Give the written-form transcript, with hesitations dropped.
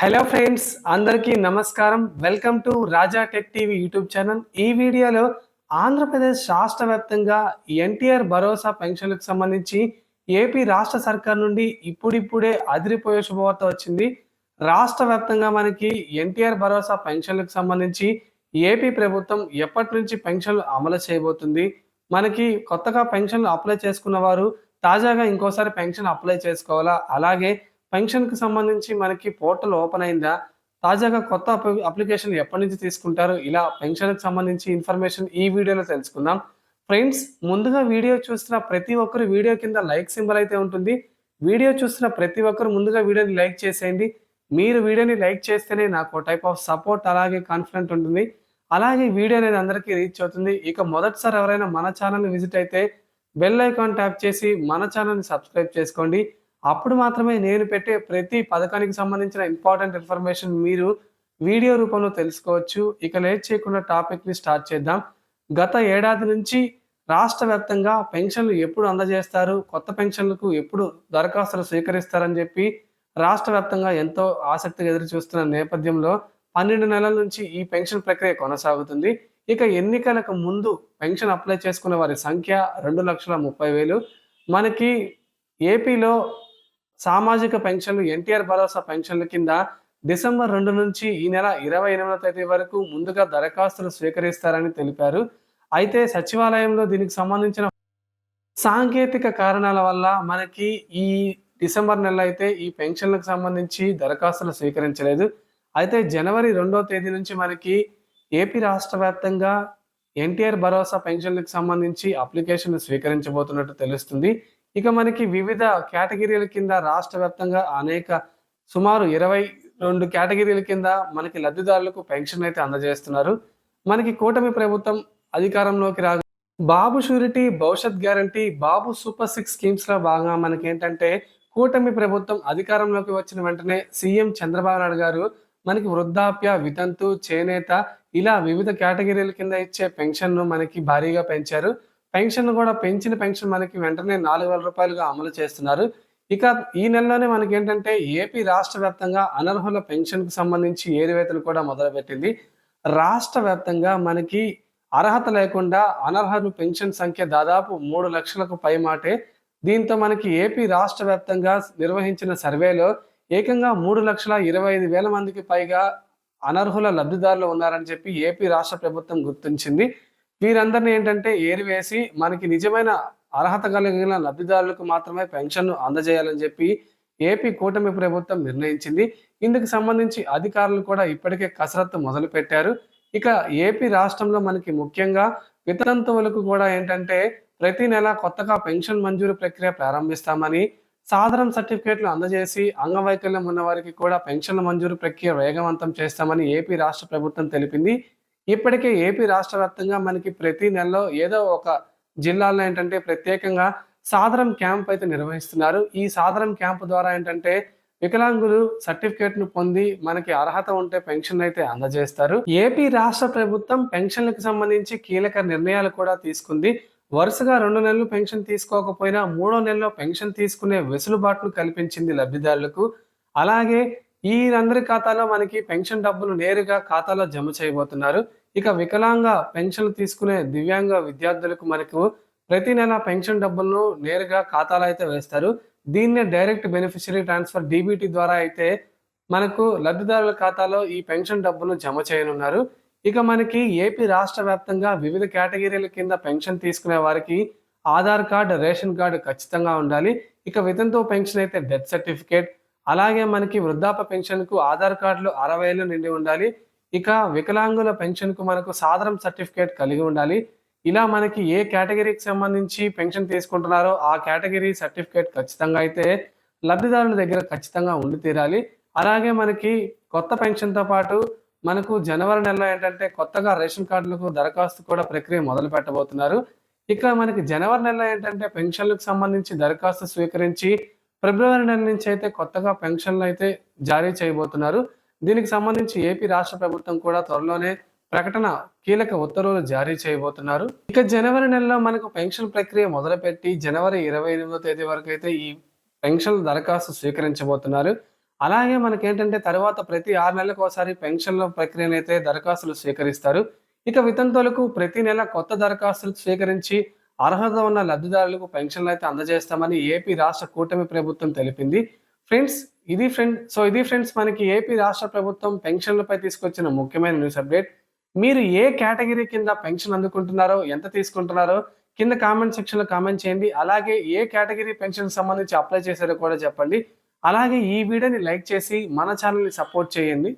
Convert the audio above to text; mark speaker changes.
Speaker 1: Hello friends, అందరికీ నమస్కారం. Welcome to Raja tech TV YouTube channel. ఈ వీడియోలో ఆంధ్రప్రదేశ్ రాష్ట్ర వ్యాప్తంగా ఎన్టీఆర్ భరోసా పెన్షన్లకు సంబంధించి ఏపీ రాష్ట్ర సర్కార్ నుండి ఇప్పుడిప్పుడే అదిరిపోయే శుభవార్త వచ్చింది. రాష్ట్ర వ్యాప్తంగా మనకి ఎన్టీఆర్ భరోసా పెన్షన్లకు సంబంధించి ఏపీ ప్రభుత్వం ఎప్పటి నుంచి పెన్షన్లు అమలు చేయబోతుంది, మనకి కొత్తగా పెన్షన్లు అప్లై చేసుకున్న వారు తాజాగా ఇంకోసారి పెన్షన్ అప్లై చేసుకోవాలా, అలాగే పెన్షన్‌కి సంబంధించి మనకి పోర్టల్ ఓపెన్ అయిందా? తాజాగా కొత్త అప్లికేషన్‌లు ఎప్పటినుంచి తీసుకుంటారు? ఇలా పెన్షన్‌కి సంబంధించి ఇన్ఫర్మేషన్ ఈ వీడియోలో తెలుసుకుందాం. ఫ్రెండ్స్, ముందుగా వీడియో చూస్తున్న ప్రతి ఒక్కరు వీడియో కింద లైక్ సింబల్ అయితే ఉంటుంది. వీడియో చూస్తున్న ప్రతి ఒక్కరు ముందుగా వీడియోని లైక్ చేసేయండి. మీరు వీడియోని లైక్ చేస్తేనే నాకు ఓ టైప్ ఆఫ్ సపోర్ట్ అలాగే కాన్ఫిడెంట్ ఉంటుంది. అలాగే వీడియో అనేది అందరికీ రీచ్ అవుతుంది. ఇక మొదటిసారి ఎవరైనా మన ఛానల్‌ని విజిట్ అయితే బెల్ ఐకాన్ ట్యాప్ చేసి మన ఛానల్‌ని సబ్స్క్రైబ్ చేసుకోండి. అప్పుడు మాత్రమే నేను పెట్టే ప్రతి పథకానికి సంబంధించిన ఇంపార్టెంట్ ఇన్ఫర్మేషన్ మీరు వీడియో రూపంలో తెలుసుకోవచ్చు. ఇక లేట్ చేయకుండా టాపిక్‌ని స్టార్ట్ చేద్దాం. గత ఏడాది నుంచి రాష్ట్ర వ్యాప్తంగా పెన్షన్లు ఎప్పుడు అందజేస్తారు, కొత్త పెన్షన్లకు ఎప్పుడు దరఖాస్తులు స్వీకరిస్తారని చెప్పి రాష్ట్ర వ్యాప్తంగా ఎంతో ఆసక్తిగా ఎదురు చూస్తున్న నేపథ్యంలో 12 నెలల నుంచి ఈ పెన్షన్ ప్రక్రియ కొనసాగుతుంది. ఇక ఎన్నికలకు ముందు పెన్షన్ అప్లై చేసుకున్న వారి సంఖ్య 2,30,000. మనకి ఏపీలో సామాజిక పెన్షన్లు ఎన్టీఆర్ భరోసా పెన్షన్ల కింద డిసెంబర్ 2 నుంచి ఈ నెల 28వ తేదీ వరకు ముందుగా దరఖాస్తులు స్వీకరిస్తారని తెలిపారు. అయితే సచివాలయంలో దీనికి సంబంధించిన సాంకేతిక కారణాల వల్ల మనకి ఈ డిసెంబర్ నెల అయితే ఈ పెన్షన్లకు సంబంధించి దరఖాస్తులు స్వీకరించలేదు. అయితే జనవరి 2వ తేదీ నుంచి మనకి ఏపీ రాష్ట్ర వ్యాప్తంగా ఎన్టీఆర్ భరోసా పెన్షన్లకు సంబంధించి అప్లికేషన్లు స్వీకరించబోతున్నట్టు తెలుస్తుంది. ఇక మనకి వివిధ కేటగిరీల కింద రాష్ట్ర వ్యాప్తంగా సుమారు 22 కేటగిరీల కింద మనకి లబ్ధిదారులకు పెన్షన్ అయితే అందజేస్తున్నారు. మనకి కూటమి ప్రభుత్వం అధికారంలోకి రాగా బాబు షూరిటీ, భవిష్యత్ గ్యారంటీ, బాబు సూపర్ 6 స్కీమ్స్‌లో భాగంగా మనకేంటంటే కూటమి ప్రభుత్వం అధికారంలోకి వచ్చిన వెంటనే సీఎం చంద్రబాబు నాయుడు గారు మనకి వృద్ధాప్య, వితంతు, చేనేత ఇలా వివిధ కేటగిరీల కింద ఇచ్చే పెన్షన్‌ను మనకి భారీగా పెంచారు. పెన్షన్ కూడా పెంచిన పెన్షన్ మనకి వెంటనే రూ. 4,000గా అమలు చేస్తున్నారు. ఇక ఈ నెలలోనే మనకేంటంటే ఏపీ రాష్ట్ర వ్యాప్తంగా అనర్హుల పెన్షన్‌కు సంబంధించి ఏరివేతలు కూడా మొదలుపెట్టింది. రాష్ట్ర వ్యాప్తంగా మనకి అర్హత లేకుండా అనర్హుల పెన్షన్ సంఖ్య దాదాపు 3 లక్షలకు పైమాటే. దీంతో మనకి ఏపీ రాష్ట్ర వ్యాప్తంగా నిర్వహించిన సర్వేలో ఏకంగా 3,25,000 మందికి పైగా అనర్హుల లబ్ధిదారులు ఉన్నారని చెప్పి ఏపీ రాష్ట్ర ప్రభుత్వం గుర్తించింది. వీరందరిని ఏంటంటే ఏరివేసి మనకి నిజమైన అర్హత కలిగిన లబ్ధిదారులకు మాత్రమే పెన్షన్‌ను అందజేయాలని చెప్పి ఏపీ కూటమి ప్రభుత్వం నిర్ణయించింది. ఇందుకు సంబంధించి అధికారులు కూడా ఇప్పటికే కసరత్తు మొదలుపెట్టారు. ఇక ఏపీ రాష్ట్రంలో మనకి ముఖ్యంగా వితంతువులకు కూడా ఏంటంటే ప్రతి నెల కొత్తగా పెన్షన్ మంజూరు ప్రక్రియ ప్రారంభిస్తామని, సాధారణ సర్టిఫికేట్లు అందజేసి అంగవైకల్యం ఉన్న వారికి కూడా పెన్షన్ల మంజూరు ప్రక్రియ వేగవంతం చేస్తామని ఏపీ రాష్ట్ర ప్రభుత్వం తెలిపింది. ఇప్పటికే ఏపీ రాష్ట్ర వ్యాప్తంగా మనకి ప్రతి నెలలో ఏదో ఒక జిల్లాలో ఏంటంటే ప్రత్యేకంగా సాదరం క్యాంప్ అయితే నిర్వహిస్తున్నారు. ఈ సాదరం క్యాంప్ ద్వారా ఏంటంటే వికలాంగులు సర్టిఫికేట్‌ను పొంది మనకి అర్హత ఉంటే పెన్షన్ అయితే అందజేస్తారు. ఏపీ రాష్ట్ర ప్రభుత్వం పెన్షన్‌లకు సంబంధించి కీలక నిర్ణయాలు కూడా తీసుకుంది. వరుసగా 2 నెలలు పెన్షన్ తీసుకోకపోయినా మూడో నెలలో పెన్షన్ తీసుకునే వెసులుబాటును కల్పించింది లబ్ధిదారులకు. అలాగే ఈరందరి ఖాతాలో మనకి పెన్షన్ డబ్బులు నేరుగా ఖాతాలో జమ చేయబోతున్నారు. ఇక వికలాంగ పెన్షన్లు తీసుకునే దివ్యాంగ విద్యార్థులకు మనకు ప్రతి నెల పెన్షన్ డబ్బులను నేరుగా ఖాతాలో అయితే వేస్తారు. దీన్నే డైరెక్ట్ బెనిఫిషియరీ ట్రాన్స్ఫర్ డీబీటీ ద్వారా అయితే మనకు లబ్ధిదారుల ఖాతాలో ఈ పెన్షన్ డబ్బును జమ చేయనున్నారు. ఇక మనకి ఏపీ రాష్ట్ర వ్యాప్తంగా వివిధ కేటగిరీల కింద పెన్షన్ తీసుకునే వారికి ఆధార్ కార్డ్, రేషన్ కార్డు ఖచ్చితంగా ఉండాలి. ఇక వితంతువు పెన్షన్ అయితే డెత్ సర్టిఫికేట్, అలాగే మనకి వృద్ధాప్య పెన్షన్‌కు ఆధార్ కార్డులు 60 ఏళ్లు నిండి ఉండాలి. ఇక వికలాంగుల పెన్షన్‌కు మనకు సాధారణ సర్టిఫికేట్ కలిగి ఉండాలి. ఇలా మనకి ఏ కేటగిరీకి సంబంధించి పెన్షన్ తీసుకుంటున్నారో ఆ కేటగిరీ సర్టిఫికేట్ ఖచ్చితంగా అయితే లబ్ధిదారుల దగ్గర ఖచ్చితంగా ఉండి తీరాలి. అలాగే మనకి కొత్త పెన్షన్‌తో పాటు మనకు జనవరి నెలలో ఏంటంటే కొత్తగా రేషన్ కార్డులకు దరఖాస్తు కూడా ప్రక్రియ మొదలు పెట్టబోతున్నారు. ఇక మనకి జనవరి నెలలో ఏంటంటే పెన్షన్‌లకు సంబంధించి దరఖాస్తు స్వీకరించి ఫిబ్రవరి నెల నుంచి అయితే కొత్తగా పెన్షన్లు అయితే జారీ చేయబోతున్నారు. దీనికి సంబంధించి ఏపీ రాష్ట్ర ప్రభుత్వం కూడా త్వరలోనే ప్రకటన కీలక ఉత్తర్వులు జారీ చేయబోతున్నారు. ఇక జనవరి నెలలో మనకు పెన్షన్ ప్రక్రియ మొదలుపెట్టి జనవరి 28వ తేదీ వరకు అయితే ఈ పెన్షన్ దరఖాస్తు స్వీకరించబోతున్నారు. అలాగే మనకేంటంటే తరువాత ప్రతి 6 నెలలకోసారి పెన్షన్‌ల ప్రక్రియనైతే దరఖాస్తులు స్వీకరిస్తారు. ఇక వితంతువులకు ప్రతి నెల కొత్త దరఖాస్తులు స్వీకరించి అర్హత ఉన్న లబ్ధిదారులకు పెన్షన్‌లయితే అందజేస్తామని ఏపీ రాష్ట్ర కూటమి ప్రభుత్వం తెలిపింది. ఫ్రెండ్స్ ఇది ఫ్రెండ్స్ మనకి ఏపీ రాష్ట్ర ప్రభుత్వం పెన్షన్‌లపై తీసుకొచ్చిన ముఖ్యమైన న్యూస్ అప్డేట్. మీరు ఏ కేటగిరీ కింద పెన్షన్ అందుకుంటున్నారో, ఎంత తీసుకుంటున్నారో కింద కామెంట్ సెక్షన్‌లో కామెంట్ చేయండి. అలాగే ఏ కేటగిరీ పెన్షన్‌కి సంబంధించి అప్లై చేశారో కూడా చెప్పండి. అలాగే ఈ వీడియోని లైక్ చేసి మన ఛానెల్‌ని సపోర్ట్ చేయండి.